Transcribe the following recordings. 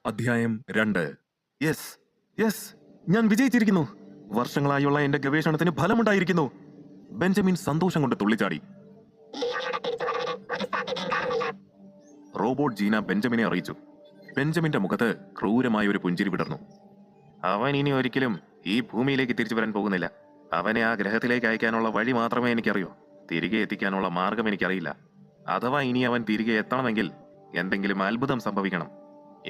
അധ്യായം 2. Yes, yes, ഞാൻ വിജയിച്ചിരിക്കുന്നു. വർഷങ്ങളായുള്ള എന്റെ ഗവേഷണത്തിന് ഫലമുണ്ടായിരിക്കുന്നു. ബെഞ്ചമിൻ സന്തോഷം കൊണ്ട് തുള്ളിച്ചാടി. റോബോട്ട് ജീന ബെഞ്ചമിനെ അറിയിച്ചു. ബെഞ്ചമിന്റെ മുഖത്ത് ക്രൂരമായ ഒരു പുഞ്ചിരി വിടർന്നു. അവൻ ഇനി ഒരിക്കലും ഈ ഭൂമിയിലേക്ക് തിരിച്ചു വരാൻ പോകുന്നില്ല. അവനെ ആ ഗ്രഹത്തിലേക്ക് അയക്കാനുള്ള വഴി മാത്രമേ എനിക്കറിയൂ. തിരികെ എത്തിക്കാനുള്ള മാർഗം എനിക്കറിയില്ല. അഥവാ ഇനി അവൻ തിരികെ എത്തണമെങ്കിൽ എന്തെങ്കിലും അത്ഭുതം സംഭവിക്കണം.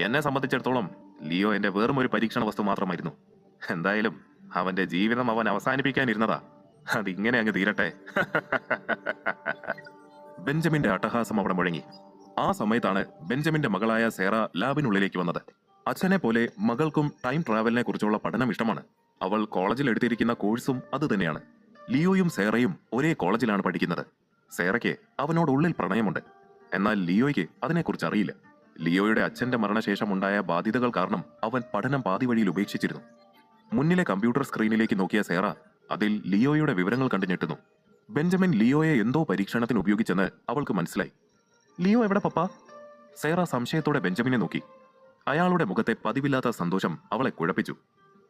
എന്നെ സംബന്ധിച്ചിടത്തോളം ലിയോ എന്റെ വെറും ഒരു പരീക്ഷണ വസ്തു മാത്രമായിരുന്നു. എന്തായാലും അവന്റെ ജീവിതം അവൻ അവസാനിപ്പിക്കാനിരുന്നതാ. അതിങ്ങനെ അങ്ങ് തീരട്ടെ. ബെഞ്ചമിന്റെ അട്ടഹാസം അവിടെ മുഴങ്ങി. ആ സമയത്താണ് ബെഞ്ചമിന്റെ മകളായ സേറ ലാബിനുള്ളിലേക്ക് വന്നത്. അച്ഛനെ പോലെ മകൾക്കും ടൈം ട്രാവലിനെ കുറിച്ചുള്ള പഠനം ഇഷ്ടമാണ്. അവൾ കോളേജിൽ എടുത്തിരിക്കുന്ന കോഴ്സും അത് തന്നെയാണ്. ലിയോയും സേറയും ഒരേ കോളേജിലാണ് പഠിക്കുന്നത്. സേറയ്ക്ക് അവനോട് ഉള്ളിൽ പ്രണയമുണ്ട്. എന്നാൽ ലിയോയ്ക്ക് അതിനെക്കുറിച്ച് അറിയില്ല. ലിയോയുടെ അച്ഛന്റെ മരണശേഷം ഉണ്ടായ ബാധ്യതകൾ കാരണം അവൻ പഠനം പാതി വഴിയിൽ ഉപേക്ഷിച്ചിരുന്നു. മുന്നിലെ കമ്പ്യൂട്ടർ സ്ക്രീനിലേക്ക് നോക്കിയ സേറ അതിൽ ലിയോയുടെ വിവരങ്ങൾ കണ്ടു ഞെട്ടുന്നു. ബെഞ്ചമിൻ ലിയോയെ എന്തോ പരീക്ഷണത്തിന് ഉപയോഗിച്ചെന്ന് അവൾക്ക് മനസ്സിലായി. ലിയോ എവിടെ പപ്പ? സേറ സംശയത്തോടെ ബെഞ്ചമിനെ നോക്കി. അയാളുടെ മുഖത്തെ പതിവില്ലാത്ത സന്തോഷം അവളെ കുഴപ്പിച്ചു.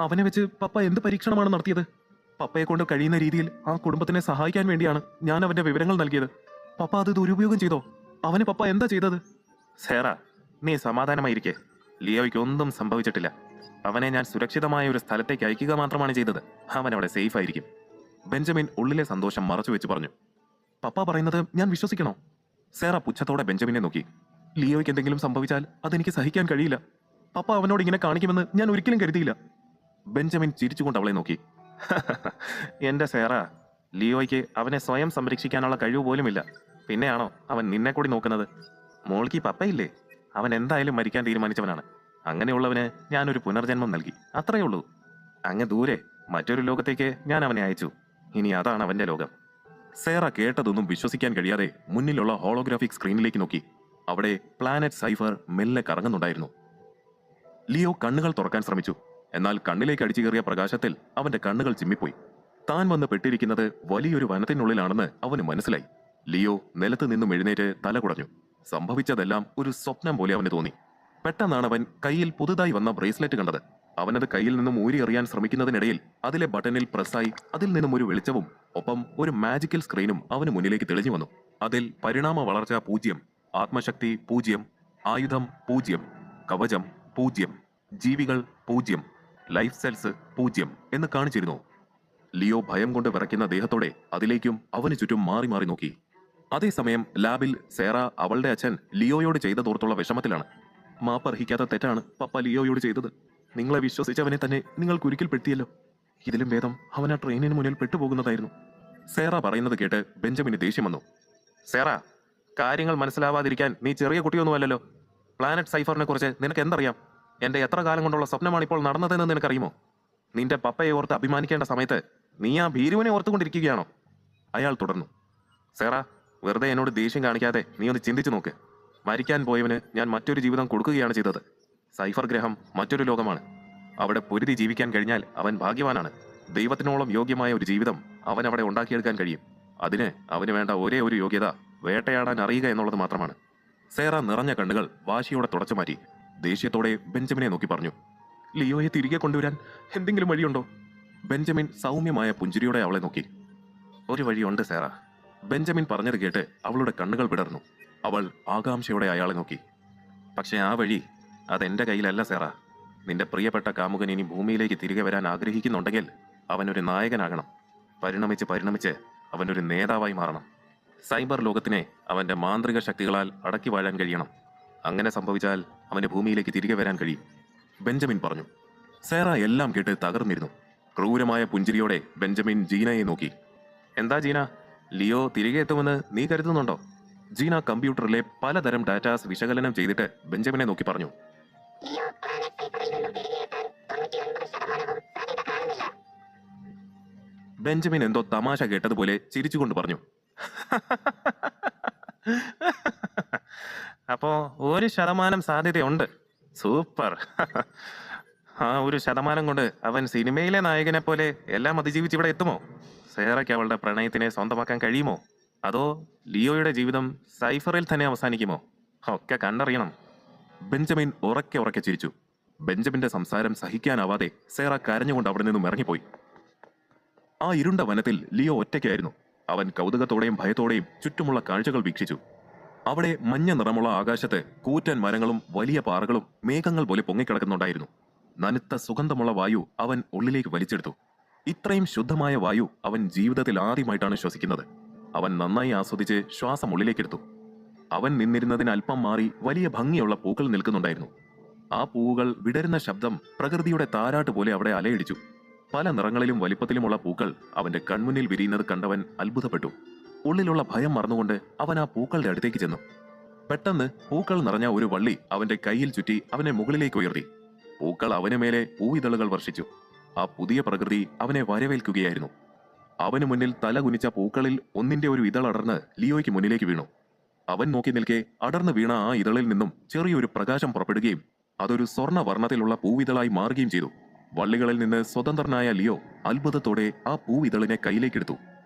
അവനെ വെച്ച് പപ്പ എന്ത് പരീക്ഷണമാണ് നടത്തിയത്? പപ്പയെ കൊണ്ട് കഴിയുന്ന രീതിയിൽ ആ കുടുംബത്തിനെ സഹായിക്കാൻ വേണ്ടിയാണ് ഞാൻ അവന്റെ വിവരങ്ങൾ നൽകിയത്. പപ്പ അത് ദുരുപയോഗം ചെയ്തോ? അവന് പപ്പ എന്താ ചെയ്തത്? സേറ, നീ സമാധാനമായിരിക്കെ. ലിയോയ്ക്ക് ഒന്നും സംഭവിച്ചിട്ടില്ല. അവനെ ഞാൻ സുരക്ഷിതമായ ഒരു സ്ഥലത്തേക്ക് അയക്കുക മാത്രമാണ് ചെയ്തത്. അവൻ അവിടെ സേഫ് ആയിരിക്കും. ബെഞ്ചമിൻ ഉള്ളിലെ സന്തോഷം മറച്ചു വെച്ച് പറഞ്ഞു. പപ്പ പറയുന്നത് ഞാൻ വിശ്വസിക്കണോ? സേറ പുച്ഛത്തോടെ ബെഞ്ചമിനെ നോക്കി. ലിയോയ്ക്ക് എന്തെങ്കിലും സംഭവിച്ചാൽ അതെനിക്ക് സഹിക്കാൻ കഴിയില്ല. പപ്പ അവനോട് ഇങ്ങനെ കാണിക്കുമെന്ന് ഞാൻ ഒരിക്കലും കരുതിയില്ല. ബെഞ്ചമിൻ ചിരിച്ചുകൊണ്ട് അവളെ നോക്കി. എന്റെ സേറ, ലിയോയ്ക്ക് അവനെ സ്വയം സംരക്ഷിക്കാനുള്ള കഴിവ് പോലുമില്ല. പിന്നെയാണോ അവൻ നിന്നെ കൂടി നോക്കുന്നത്? മോൾക്ക് പപ്പയില്ലേ? അവൻ എന്തായാലും മരിക്കാൻ തീരുമാനിച്ചവനാണ്. അങ്ങനെയുള്ളവന് ഞാനൊരു പുനർജന്മം നൽകി, അത്രയേ ഉള്ളൂ. അങ്ങ് ദൂരെ മറ്റൊരു ലോകത്തേക്ക് ഞാൻ അവനെ അയച്ചു. ഇനി അതാണ് അവന്റെ ലോകം. സേറ കേട്ടതൊന്നും വിശ്വസിക്കാൻ കഴിയാതെ മുന്നിലുള്ള ഹോളോഗ്രാഫിക് സ്ക്രീനിലേക്ക് നോക്കി. അവിടെ പ്ലാനറ്റ് സൈഫർ മെല്ലെ കറങ്ങുന്നുണ്ടായിരുന്നു. ലിയോ കണ്ണുകൾ തുറക്കാൻ ശ്രമിച്ചു. എന്നാൽ കണ്ണിലേക്ക് അടിച്ചു കയറിയ പ്രകാശത്തിൽ അവന്റെ കണ്ണുകൾ ചിമ്മിപ്പോയി. താൻ വന്ന് പെട്ടിരിക്കുന്നത് വലിയൊരു വനത്തിനുള്ളിലാണെന്ന് അവന് മനസ്സിലായി. ലിയോ നിലത്ത് നിന്നും എഴുന്നേറ്റ് തല കുടഞ്ഞു. സംഭവിച്ചതെല്ലാം ഒരു സ്വപ്നം പോലെ അവന് തോന്നി. പെട്ടെന്നാണ് അവൻ കയ്യിൽ പുതുതായി വന്ന ബ്രേസ്ലെറ്റ് കണ്ടത്. അവനത് കയ്യിൽ നിന്നും ഊരി എറിയാൻ ശ്രമിക്കുന്നതിനിടയിൽ അതിലെ ബട്ടണിൽ പ്രസ്സായി അതിൽ നിന്നും ഒരു വെളിച്ചവും ഒപ്പം ഒരു മാജിക്കൽ സ്ക്രീനും അവന് മുന്നിലേക്ക് തെളിഞ്ഞു വന്നു. അതിൽ പരിണാമ വളർച്ച 0, ആത്മശക്തി 0, ആയുധം 0, കവചം 0, ജീവികൾ 0, ലൈഫ് സെൽസ് 0 എന്ന് കാണിച്ചിരുന്നു. ലിയോ ഭയം കൊണ്ട് വിറയ്ക്കുന്ന ദേഹത്തോടെ അതിലേക്കും അവന് ചുറ്റും മാറി മാറി നോക്കി. അതേസമയം ലാബിൽ സേറ അവളുടെ അച്ഛൻ ലിയോയോട് ചെയ്തതോർത്തുള്ള വിഷമത്തിലാണ്. മാപ്പർഹിക്കാത്ത തെറ്റാണ് പപ്പ ലിയോയോട് ചെയ്തത്. നിങ്ങളെ വിശ്വസിച്ചവനെ തന്നെ നിങ്ങൾ കുരുക്കിൽപ്പെടുത്തിയല്ലോ. ഇതിലും ഭേദം അവൻ ആ ട്രെയിനിന് മുന്നിൽ പെട്ടുപോകുന്നതായിരുന്നു. സേറ പറയുന്നത് കേട്ട് ബെഞ്ചമിന് ദേഷ്യം വന്നു. സേറ, കാര്യങ്ങൾ മനസ്സിലാവാതിരിക്കാൻ നീ ചെറിയ കുട്ടിയൊന്നുമല്ലല്ലോ. പ്ലാനറ്റ് സൈഫറിനെ കുറിച്ച് നിനക്ക് എന്തറിയാം? എന്റെ എത്ര കാലം കൊണ്ടുള്ള സ്വപ്നമാണ് ഇപ്പോൾ നടന്നതെന്ന് നിനക്കറിയുമോ? നിന്റെ പപ്പയെ ഓർത്ത് അഭിമാനിക്കേണ്ട സമയത്ത് നീ ആ ഭീരുവിനെ ഓർത്തുകൊണ്ടിരിക്കുകയാണോ? അയാൾ തുടർന്നു. സേറ, വെറുതെ എന്നോട് ദേഷ്യം കാണിക്കാതെ നീ ഒന്ന് ചിന്തിച്ചു നോക്ക്. മരിക്കാൻ പോയവന് ഞാൻ മറ്റൊരു ജീവിതം കൊടുക്കുകയാണ് ചെയ്തത്. സൈഫർ ഗ്രഹം മറ്റൊരു ലോകമാണ്. അവിടെ പൊരുതി ജീവിക്കാൻ കഴിഞ്ഞാൽ അവൻ ഭാഗ്യവാനാണ്. ദൈവത്തിനോളം യോഗ്യമായ ഒരു ജീവിതം അവൻ അവിടെ ഉണ്ടാക്കിയെടുക്കാൻ കഴിയും. അതിന് അവന് വേണ്ട ഒരേ ഒരു യോഗ്യത വേട്ടയാടാൻ അറിയുക എന്നുള്ളത് മാത്രമാണ്. സേറ നിറഞ്ഞ കണ്ണുകൾ വാശിയോടെ തുടച്ചു മാറ്റി ദേഷ്യത്തോടെ ബെഞ്ചമിനെ നോക്കി പറഞ്ഞു. ലിയോയെ തിരികെ കൊണ്ടുവരാൻ എന്തെങ്കിലും വഴിയുണ്ടോ? ബെഞ്ചമിൻ സൗമ്യമായ പുഞ്ചിരിയോടെ അവളെ നോക്കി. ഒരു വഴിയുണ്ട് സേറ. ബെഞ്ചമിൻ പറഞ്ഞത് കേട്ട് അവളുടെ കണ്ണുകൾ വിടർന്നു. അവൾ ആകാംക്ഷയോടെ അയാളെ നോക്കി. പക്ഷെ ആ വഴി അതെന്റെ കയ്യിലല്ല സേറ. നിന്റെ പ്രിയപ്പെട്ട കാമുകൻ ഇനി ഭൂമിയിലേക്ക് തിരികെ വരാൻ ആഗ്രഹിക്കുന്നുണ്ടെങ്കിൽ അവനൊരു നായകനാകണം. പരിണമിച്ച് അവനൊരു നേതാവായി മാറണം. സൈബർ ലോകത്തിനെ അവന്റെ മാന്ത്രിക ശക്തികളാൽ അടക്കി വാഴാൻ കഴിയണം. അങ്ങനെ സംഭവിച്ചാൽ അവന് ഭൂമിയിലേക്ക് തിരികെ വരാൻ കഴിയും, ബെഞ്ചമിൻ പറഞ്ഞു. സേറ എല്ലാം കേട്ട് തകർന്നിരുന്നു. ക്രൂരമായ പുഞ്ചിരിയോടെ ബെഞ്ചമിൻ ജീനയെ നോക്കി. എന്താ ജീന, ലിയോ തിരികെ എത്തുമെന്ന് നീ കരുതുന്നുണ്ടോ? ജീന കമ്പ്യൂട്ടറിലെ പലതരം ഡാറ്റാസ് വിശകലനം ചെയ്തിട്ട് ബെഞ്ചമിനെ നോക്കി പറഞ്ഞു. ബെഞ്ചമിൻ എന്തോ തമാശ കേട്ടതുപോലെ ചിരിച്ചുകൊണ്ട് പറഞ്ഞു. അപ്പോ 1% സാധ്യതയുണ്ട്. സൂപ്പർ. ആ 1% കൊണ്ട് അവൻ സിനിമയിലെ നായകനെ പോലെ എല്ലാം അതിജീവിച്ച് ഇവിടെ എത്തുമോ? സേറയ്ക്ക് അവളുടെ പ്രണയത്തിനെ സ്വന്തമാക്കാൻ കഴിയുമോ? അതോ ലിയോയുടെ ജീവിതം സൈഫറിൽ തന്നെ അവസാനിക്കുമോ? ഒക്കെ കണ്ടറിയണം. ബെഞ്ചമിൻ ഉറക്കെ ഉറക്കെ ചിരിച്ചു. ബെഞ്ചമിന്റെ സംസാരം സഹിക്കാനാവാതെ സേറ കരഞ്ഞുകൊണ്ട് അവിടെ നിന്നും ഇറങ്ങിപ്പോയി. ആ ഇരുണ്ട വനത്തിൽ ലിയോ ഒറ്റയ്ക്കായിരുന്നു. അവൻ കൗതുകത്തോടെയും ഭയത്തോടെയും ചുറ്റുമുള്ള കാഴ്ചകൾ വീക്ഷിച്ചു. അവിടെ മഞ്ഞ നിറമുള്ള ആകാശത്ത് കൂറ്റൻ മരങ്ങളും വലിയ പാറകളും മേഘങ്ങൾ പോലെ പൊങ്ങിക്കിടക്കുന്നുണ്ടായിരുന്നു. നനുത്ത സുഗന്ധമുള്ള വായു അവൻ ഉള്ളിലേക്ക് വലിച്ചെടുത്തു. ഇത്രയും ശുദ്ധമായ വായു അവൻ ജീവിതത്തിൽ ആദ്യമായിട്ടാണ് ശ്വസിക്കുന്നത്. അവൻ നന്നായി ആസ്വദിച്ച് ശ്വാസം ഉള്ളിലേക്കെടുത്തു. അവൻ നിന്നിരുന്നതിന് അല്പം മാറി വലിയ ഭംഗിയുള്ള പൂക്കൾ നിൽക്കുന്നുണ്ടായിരുന്നു. ആ പൂവുകൾ വിടരുന്ന ശബ്ദം പ്രകൃതിയുടെ താരാട്ട് പോലെ അവിടെ അലയടിച്ചു. പല നിറങ്ങളിലും വലിപ്പത്തിലുമുള്ള പൂക്കൾ അവന്റെ കൺമുന്നിൽ വിരിയുന്നത് കണ്ടവൻ അത്ഭുതപ്പെട്ടു. ഉള്ളിലുള്ള ഭയം മറന്നുകൊണ്ട് അവൻ ആ പൂക്കളുടെ അടുത്തേക്ക് ചെന്നു. പെട്ടെന്ന് പൂക്കൾ നിറഞ്ഞ ഒരു വള്ളി അവന്റെ കയ്യിൽ ചുറ്റി അവനെ മുകളിലേക്ക് ഉയർത്തി. പൂക്കൾ അവന് മേലെ പൂവിതളുകൾ വർഷിച്ചു. ആ പുതിയ പ്രകൃതി അവനെ വരവേൽക്കുകയായിരുന്നു. അവന് മുന്നിൽ തല കുനിച്ച പൂക്കളിൽ ഒന്നിന്റെ ഒരു ഇതളടർന്ന് ലിയോയ്ക്ക് മുന്നിലേക്ക് വീണു. അവൻ നോക്കി നിൽക്കെ അടർന്നു വീണ ആ ഇതളിൽ നിന്നും ചെറിയൊരു പ്രകാശം പുറപ്പെടുകയും അതൊരു സ്വർണ്ണ വർണ്ണത്തിലുള്ള പൂവിതളായി മാറുകയും ചെയ്തു. വള്ളികളിൽ നിന്ന് സ്വതന്ത്രനായ ലിയോ അത്ഭുതത്തോടെ ആ പൂവിതളിനെ കയ്യിലേക്കെടുത്തു.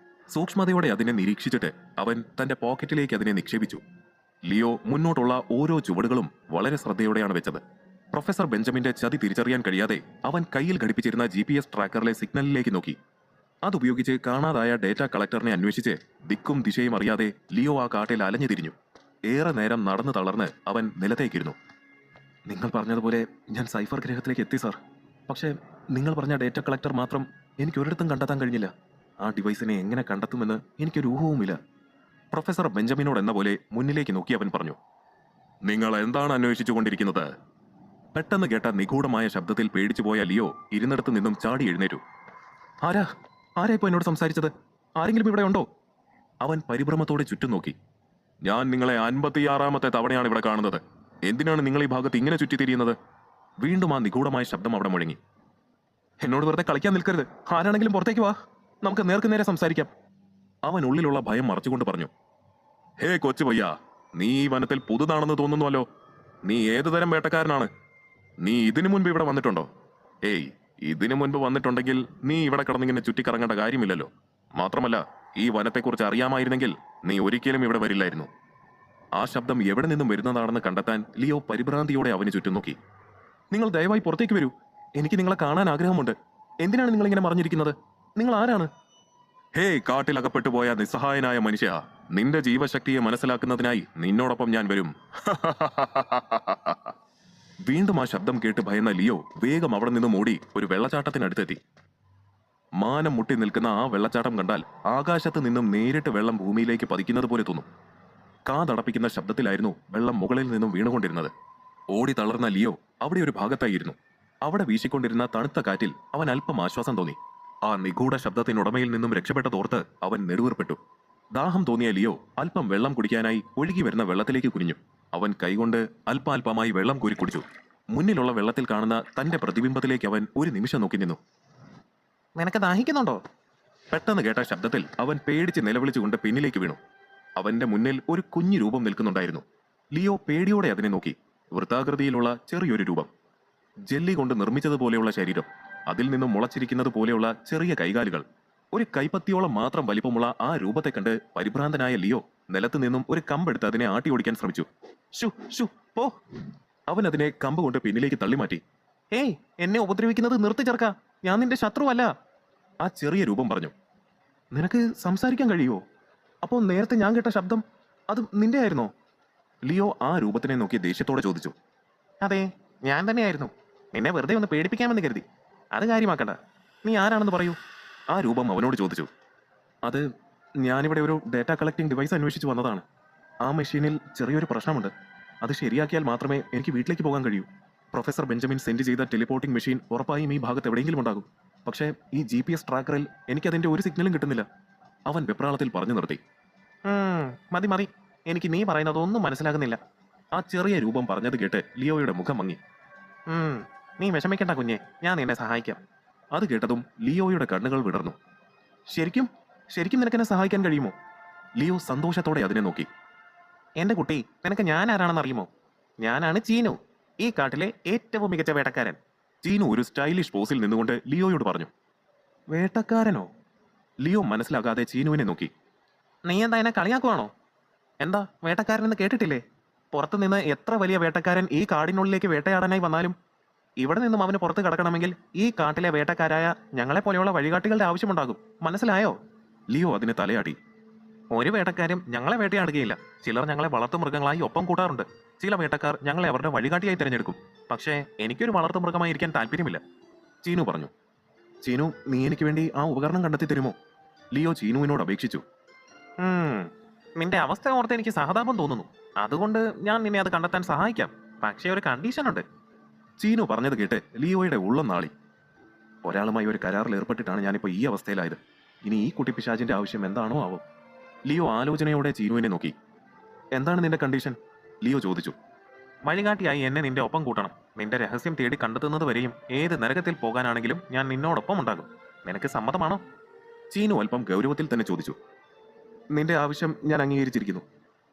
സൂക്ഷ്മതയോടെ അതിനെ നിരീക്ഷിച്ചിട്ട് അവൻ തന്റെ പോക്കറ്റിലേക്ക് അതിനെ നിക്ഷേപിച്ചു. ലിയോ മുന്നോട്ടുള്ള ഓരോ ചുവടുകളും വളരെ ശ്രദ്ധയോടെയാണ് വെച്ചത്. പ്രൊഫസർ ബെഞ്ചമിന്റെ ചതി തിരിച്ചറിയാൻ കഴിയാതെ അവൻ കയ്യിൽ ഘടിപ്പിച്ചിരുന്ന GPS ട്രാക്കറിലെ സിഗ്നലിലേക്ക് നോക്കി. അതുപയോഗിച്ച് കാണാതായ ഡേറ്റ കളക്ടറിനെ അന്വേഷിച്ച് ദിക്കും ദിശയും അറിയാതെ ലിയോ ആ കാട്ടിൽ അലഞ്ഞു തിരിഞ്ഞു. ഏറെ നേരം നടന്നു തളർന്ന് അവൻ നിലത്തേക്കിരുന്നു. നിങ്ങൾ പറഞ്ഞതുപോലെ ഞാൻ സൈഫർ ഗ്രഹത്തിലേക്ക് എത്തി സാർ. പക്ഷേ നിങ്ങൾ പറഞ്ഞ ഡേറ്റ കളക്ടർ മാത്രം എനിക്ക് ഒരിടത്തും കണ്ടെത്താൻ കഴിഞ്ഞില്ല. ആ ഡിവൈസിനെ എങ്ങനെ കണ്ടെത്തുമെന്ന് എനിക്കൊരു ഊഹവുമില്ല. പ്രൊഫസർ ബെഞ്ചമിനോട് എന്ന പോലെ മുന്നിലേക്ക് നോക്കി അവൻ പറഞ്ഞു. നിങ്ങൾ എന്താണ് അന്വേഷിച്ചു കൊണ്ടിരിക്കുന്നത്? പെട്ടെന്ന് കേട്ട നിഗൂഢമായ ശബ്ദത്തിൽ പേടിച്ചുപോയ ലിയോ ഇരുന്നിടത്ത് നിന്നും ചാടി എഴുന്നേറ്റു. ആരാ ഇപ്പോ എന്നോട് സംസാരിച്ചത്? ആരെങ്കിലും ഇവിടെ ഉണ്ടോ? അവൻ പരിഭ്രമത്തോടെ ചുറ്റും നോക്കി. ഞാൻ നിങ്ങളെ 56-ാമത്തെ തവണയാണ് ഇവിടെ കാണുന്നത്. എന്തിനാണ് നിങ്ങൾ ഈ ഭാഗത്ത് ഇങ്ങനെ ചുറ്റിത്തിരിയുന്നത്? വീണ്ടും ആ നിഗൂഢമായ ശബ്ദം അവിടെ മുഴങ്ങി. എന്നോട് വെറുതെ കളിക്കാൻ നിൽക്കരുത്. ആരാണെങ്കിലും പുറത്തേക്ക് വാ, നമുക്ക് നേർക്കുനേരെ സംസാരിക്കാം. അവൻ ഉള്ളിലുള്ള ഭയം മറച്ചുകൊണ്ട് പറഞ്ഞു. ഹേ കൊച്ചു പയ്യ, നീ ഈ വനത്തിൽ പുതുതാണെന്ന് തോന്നുന്നുവല്ലോ. നീ ഏതുതരം വേട്ടക്കാരനാണ്? നീ ഇതിനു മുൻപ് ഇവിടെ വന്നിട്ടുണ്ടോ? ഏയ്, ഇതിനു മുൻപ് വന്നിട്ടുണ്ടെങ്കിൽ നീ ഇവിടെ കിടന്നിങ്ങനെ ചുറ്റിക്കറങ്ങേണ്ട കാര്യമില്ലല്ലോ. മാത്രമല്ല, ഈ വനത്തെക്കുറിച്ച് അറിയാമായിരുന്നെങ്കിൽ നീ ഒരിക്കലും ഇവിടെ വരില്ലായിരുന്നു. ആ ശബ്ദം എവിടെ നിന്നും വരുന്നതാണെന്ന് കണ്ടെത്താൻ ലിയോ പരിഭ്രാന്തിയോടെ അവന് ചുറ്റും നോക്കി. നിങ്ങൾ ദയവായി പുറത്തേക്ക് വരൂ. എനിക്ക് നിങ്ങളെ കാണാൻ ആഗ്രഹമുണ്ട്. എന്തിനാണ് നിങ്ങൾ ഇങ്ങനെ മറിഞ്ഞിരിക്കുന്നത്? നിങ്ങൾ ആരാണ്? ഹേ കാട്ടിലകപ്പെട്ടു പോയ നിസ്സഹായനായ മനുഷ്യ, നിന്റെ ജീവശക്തിയെ മനസ്സിലാക്കുന്നതിനായി നിന്നോടൊപ്പം ഞാൻ വരും. വീണ്ടും ആ ശബ്ദം കേട്ട് ഭയന്ന ലിയോ വേഗം അവിടെ നിന്നും ഓടി ഒരു വെള്ളച്ചാട്ടത്തിനടുത്തെത്തി. മാനം മുട്ടി നിൽക്കുന്ന ആ വെള്ളച്ചാട്ടം കണ്ടാൽ ആകാശത്ത് നിന്നും നേരിട്ട് വെള്ളം ഭൂമിയിലേക്ക് പതിക്കുന്നത് പോലെ തോന്നും. കാതടപ്പിക്കുന്ന ശബ്ദത്തിലായിരുന്നു വെള്ളം മുകളിൽ നിന്നും വീണുകൊണ്ടിരുന്നത്. ഓടി തളർന്ന ലിയോ അവിടെ ഒരു ഭാഗത്തായിരുന്നു. അവിടെ വീശിക്കൊണ്ടിരുന്ന തണുത്ത കാറ്റിൽ അവൻ അല്പം ആശ്വാസം തോന്നി. ആ നിഗൂഢ ശബ്ദത്തിനുടമയിൽ നിന്നും രക്ഷപ്പെട്ടതോർത്ത് അവൻ നെടുവേർപ്പെട്ടു. ദാഹം തോന്നിയ ലിയോ അല്പം വെള്ളം കുടിക്കാനായി ഒഴുകി വരുന്ന വെള്ളത്തിലേക്ക് കുനിഞ്ഞു. അവൻ കൈകൊണ്ട് അല്പാൽപമായി വെള്ളം കോരി കുടിച്ചു. മുന്നിലുള്ള വെള്ളത്തിൽ കാണുന്ന തന്റെ പ്രതിബിംബത്തിലേക്ക് അവൻ ഒരു നിമിഷം നോക്കി നിന്നു. നിനക്ക് ദാഹിക്കുന്നുണ്ടോ? പെട്ടെന്ന് കേട്ട ശബ്ദത്തിൽ അവൻ പേടിച്ച് നിലവിളിച്ചുകൊണ്ട് പിന്നിലേക്ക് വീണു. അവന്റെ മുന്നിൽ ഒരു കുഞ്ഞു രൂപം നിൽക്കുന്നുണ്ടായിരുന്നു. ലിയോ പേടിയോടെ അതിനെ നോക്കി. വൃത്താകൃതിയിലുള്ള ചെറിയൊരു രൂപം, ജെല്ലി കൊണ്ട് നിർമ്മിച്ചതുപോലെയുള്ള ശരീരം, അതിൽ നിന്നും മുളച്ചിരിക്കുന്നത് പോലെയുള്ള ചെറിയ കൈകാലുകൾ. ഒരു കൈപ്പത്തിയോളം മാത്രം വലിപ്പമുള്ള ആ രൂപത്തെ കണ്ട് പരിഭ്രാന്തനായ ലിയോ നിലത്ത് നിന്നും ഒരു കമ്പെടുത്ത് അതിനെ ആട്ടി ഓടിക്കാൻ ശ്രമിച്ചു. ഷു ഷു പോ! അവൻ അതിനെ കമ്പ് കൊണ്ട് പിന്നിലേക്ക് തള്ളിമാറ്റി. ഏയ്, എന്നെ ഉപദ്രവിക്കുന്നത് നിർത്തി ചേർക്ക, ഞാൻ നിന്റെ ശത്രുവല്ല, ആ ചെറിയ രൂപം പറഞ്ഞു. നിനക്ക് സംസാരിക്കാൻ കഴിയുമോ? അപ്പോൾ നേരത്തെ ഞാൻ കേട്ട ശബ്ദം അത് നിന്റെ ആയിരുന്നോ? ലിയോ ആ രൂപത്തിനെ നോക്കി ദേഷ്യത്തോടെ ചോദിച്ചു. അതെ, ഞാൻ തന്നെയായിരുന്നു. നിന്നെ വെറുതെ ഒന്ന് പേടിപ്പിക്കാമെന്ന് കരുതി. അത് കാര്യമാക്കണ്ട. നീ ആരാണെന്ന് പറയൂ, ആ രൂപം അവനോട് ചോദിച്ചു. അത് ഞാനിവിടെ ഒരു ഡേറ്റ കളക്ടിംഗ് ഡിവൈസ് അന്വേഷിച്ച് വന്നതാണ്. ആ മെഷീനിൽ ചെറിയൊരു പ്രശ്നമുണ്ട്. അത് ശരിയാക്കിയാൽ മാത്രമേ എനിക്ക് വീട്ടിലേക്ക് പോകാൻ കഴിയൂ. പ്രൊഫസർ ബെഞ്ചമിൻ സെൻഡ് ചെയ്ത ടെലിപ്പോർട്ടിംഗ് മെഷീൻ ഉറപ്പായും ഈ ഭാഗത്ത് എവിടെയെങ്കിലും ഉണ്ടാകും. പക്ഷേ ഈ GPS ട്രാക്കറിൽ എനിക്കതിൻ്റെ ഒരു സിഗ്നലും കിട്ടുന്നില്ല. അവൻ വെപ്രാളത്തിൽ പറഞ്ഞു നിർത്തി. മതി മതി, എനിക്ക് നീ പറയുന്നതൊന്നും മനസ്സിലാകുന്നില്ല, ആ ചെറിയ രൂപം പറഞ്ഞത് കേട്ട് ലിയോയുടെ മുഖം മങ്ങി. നീ വിഷമിക്കണ്ട കുഞ്ഞെ, ഞാൻ നിന്നെ സഹായിക്കാം. അത് കേട്ടതും ലിയോയുടെ കണ്ണുകൾ വിടർന്നു. ശരിക്കും ശരിക്കും നിനക്കെന്നെ സഹായിക്കാൻ കഴിയുമോ? ലിയോ സന്തോഷത്തോടെ അതിനെ നോക്കി. എന്റെ കുട്ടി, നിനക്ക് ഞാൻ ആരാണെന്ന് അറിയുമോ? ഞാനാണ് ചീനു, ഈ കാട്ടിലെ ഏറ്റവും മികച്ച വേട്ടക്കാരൻ. ചീനു ഒരു സ്റ്റൈലിഷ് പോസിൽ നിന്നുകൊണ്ട് ലിയോയോട് പറഞ്ഞു. വേട്ടക്കാരനോ? ലിയോ മനസ്സിലാകാതെ ചീനുവിനെ നോക്കി. നീ എന്താ എന്നെ കളിയാക്കുവാണോ? എന്താ, വേട്ടക്കാരനെന്ന് കേട്ടിട്ടില്ലേ? പുറത്തുനിന്ന് എത്ര വലിയ വേട്ടക്കാരൻ ഈ കാടിനുള്ളിലേക്ക് വേട്ടയാടാനായി വന്നാലും ഇവിടെ നിന്നും അവന് പുറത്ത് കടക്കണമെങ്കിൽ ഈ കാട്ടിലെ വേട്ടക്കാരായ ഞങ്ങളെപ്പോലെയുള്ള വഴികാട്ടികളുടെ ആവശ്യമുണ്ടാകും. മനസ്സിലായോ? ലിയോ അതിന് തലയാട്ടി. ഒരു വേട്ടക്കാരും ഞങ്ങളെ വേട്ടയാടുകയില്ല. ചിലർ ഞങ്ങളെ വളർത്തു മൃഗങ്ങളായി ഒപ്പം കൂട്ടാറുണ്ട്. ചില വേട്ടക്കാർ ഞങ്ങളെ അവരുടെ വഴികാട്ടിയായി തിരഞ്ഞെടുക്കും. പക്ഷേ എനിക്കൊരു വളർത്തു മൃഗമായിരിക്കാൻ താല്പര്യമില്ല. ചീനു പറഞ്ഞു. ചീനു, നീ എനിക്ക് വേണ്ടി ആ ഉപകരണം കണ്ടെത്തി തരുമോ? ലിയോ ചീനുവിനോട് അപേക്ഷിച്ചു. നിന്റെ അവസ്ഥ ഓർത്ത് എനിക്ക് സഹതാപം തോന്നുന്നു. അതുകൊണ്ട് ഞാൻ നിന്നെ അത് കണ്ടെത്താൻ സഹായിക്കാം. പക്ഷേ ഒരു കണ്ടീഷൻ ഉണ്ട്. ചീനു പറഞ്ഞത് കേട്ട് ലിയോയുടെ ഉള്ളം നാളി. ഒരാളുമായി ഒരു കരാറിൽ ഏർപ്പെട്ടിട്ടാണ് ഞാനിപ്പോൾ ഈ അവസ്ഥയിലായത്. ഇനി ഈ കുട്ടിപ്പിശാചിന്റെ ആവശ്യം എന്താണോ ആവും. ലിയോ ആലോചനയോടെ ചീനുവിനെ നോക്കി. എന്താണ് നിന്റെ കണ്ടീഷൻ? ലിയോ ചോദിച്ചു. വഴികാട്ടിയായി എന്നെ നിന്റെ ഒപ്പം കൂട്ടണം. നിന്റെ രഹസ്യം തേടി കണ്ടെത്തുന്നത് വരെയും ഏത് നരകത്തിൽ പോകാനാണെങ്കിലും ഞാൻ നിന്നോടൊപ്പം ഉണ്ടാകും. നിനക്ക് സമ്മതമാണോ? ചീനു അല്പം ഗൗരവത്തിൽ തന്നെ ചോദിച്ചു. നിന്റെ ആവശ്യം ഞാൻ അംഗീകരിച്ചിരിക്കുന്നു.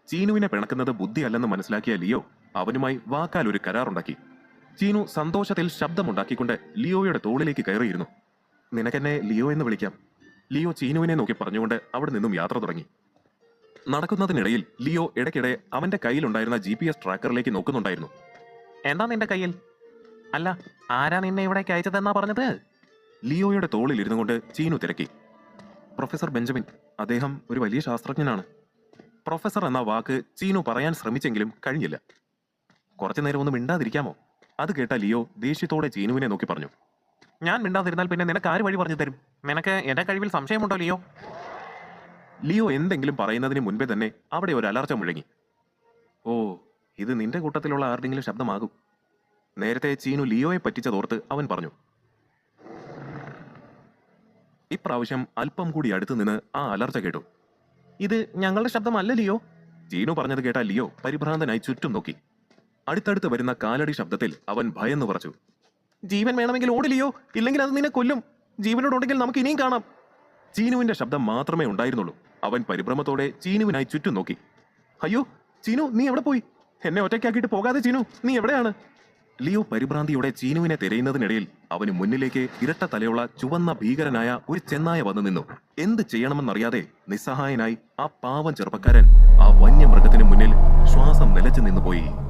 ചീനുവിനെ പിണക്കുന്നത് ബുദ്ധിയല്ലെന്ന് മനസ്സിലാക്കിയ ലിയോ അവനുമായി വാക്കാൽ ഒരു കരാറുണ്ടാക്കി. ചീനു സന്തോഷത്തിൽ ശബ്ദമുണ്ടാക്കിക്കൊണ്ട് ലിയോയുടെ തോളിലേക്ക് കയറിയിരുന്നു. നിനക്കെന്നെ ലിയോ എന്ന് വിളിക്കാം. ലിയോ ചീനുവിനെ നോക്കി പറഞ്ഞുകൊണ്ട് അവിടെ നിന്നും യാത്ര തുടങ്ങി. നടക്കുന്നതിനിടയിൽ ലിയോ ഇടയ്ക്കിടെ അവന്റെ കയ്യിലുണ്ടായിരുന്ന GPS ട്രാക്കറിലേക്ക് നോക്കുന്നുണ്ടായിരുന്നു. എന്താ നിന്റെ കയ്യിൽ? അല്ല, ആരാ നിന്നെ ഇവിടേക്ക് അയച്ചതെന്നാ പറഞ്ഞത്? ലിയോയുടെ തോളിൽ ഇരുന്നു കൊണ്ട് ചീനു തിരക്കി. Professor Benjamin. അദ്ദേഹം ഒരു വലിയ ശാസ്ത്രജ്ഞനാണ്. പ്രൊഫസർ എന്ന വാക്ക് ചീനു പറയാൻ ശ്രമിച്ചെങ്കിലും കഴിഞ്ഞില്ല. കുറച്ചു നേരം ഒന്ന് മിണ്ടാതിരിക്കാമോ? അത് കേട്ട ലിയോ ദേഷ്യത്തോടെ ചീനുവിനെ നോക്കി പറഞ്ഞു. ഞാൻ മിണ്ടാതിരുന്നാൽ പിന്നെ നിനക്ക് ആര് വഴി പറഞ്ഞു തരും? നിനക്ക് എന്റെ കഴിവിൽ സംശയമുണ്ടോ ലിയോ? ലിയോ എന്തെങ്കിലും പറയുന്നതിന് മുൻപേ തന്നെ അവിടെ ഒരു അലർച്ച മുഴങ്ങി. ഓ, ഇത് നിന്റെ കൂട്ടത്തിലുള്ള ആരുടെങ്കിലും ശബ്ദമാകും. നേരത്തെ ചീനു ലിയോയെ പറ്റിച്ചതോർത്ത് അവൻ പറഞ്ഞു. ഇപ്രാവശ്യം അല്പം കൂടി അടുത്തു നിന്ന് ആ അലർച്ച കേട്ടു. ഇത് ഞങ്ങളുടെ ശബ്ദമല്ല ലിയോ. ചീനു പറഞ്ഞത് കേട്ട ലിയോ പരിഭ്രാന്തനായി ചുറ്റും നോക്കി. അടുത്തടുത്ത് വരുന്ന കാലടി ശബ്ദത്തിൽ അവൻ ഭയന്നു പറച്ചു. ജീവൻ വേണമെങ്കിൽ ഓടിലിയോ, ഇല്ലെങ്കിൽ അത് നിന്നെ കൊല്ലും. ജീവനോടുണ്ടെങ്കിൽ നമുക്ക് ഇനിയും കാണാം. ചീനുവിന്റെ ശബ്ദം മാത്രമേ ഉണ്ടായിരുന്നുള്ളൂ. അവൻ പരിഭ്രമത്തോടെ ചീനുവിനായി ചുറ്റും നോക്കി. അയ്യോ ചീനു, നീ എവിടെ പോയി? എന്നെ ഒറ്റയ്ക്കാക്കിയിട്ട് പോകാതെ ചീനു, നീ എവിടെയാണ്? ലിയോ പരിഭ്രാന്തിയോടെ ചീനുവിനെ തിരയുന്നതിനിടയിൽ അവന് മുന്നിലേക്ക് ഇരട്ട തലയുള്ള ചുവന്ന ഭീകരനായ ഒരു ചെന്നായ വന്നു നിന്നു. എന്ത് ചെയ്യണമെന്നറിയാതെ നിസ്സഹായനായി ആ പാവം ചെറുപ്പക്കാരൻ ആ വന്യമൃഗത്തിന് മുന്നിൽ ശ്വാസം നിലച്ചു നിന്നുപോയി.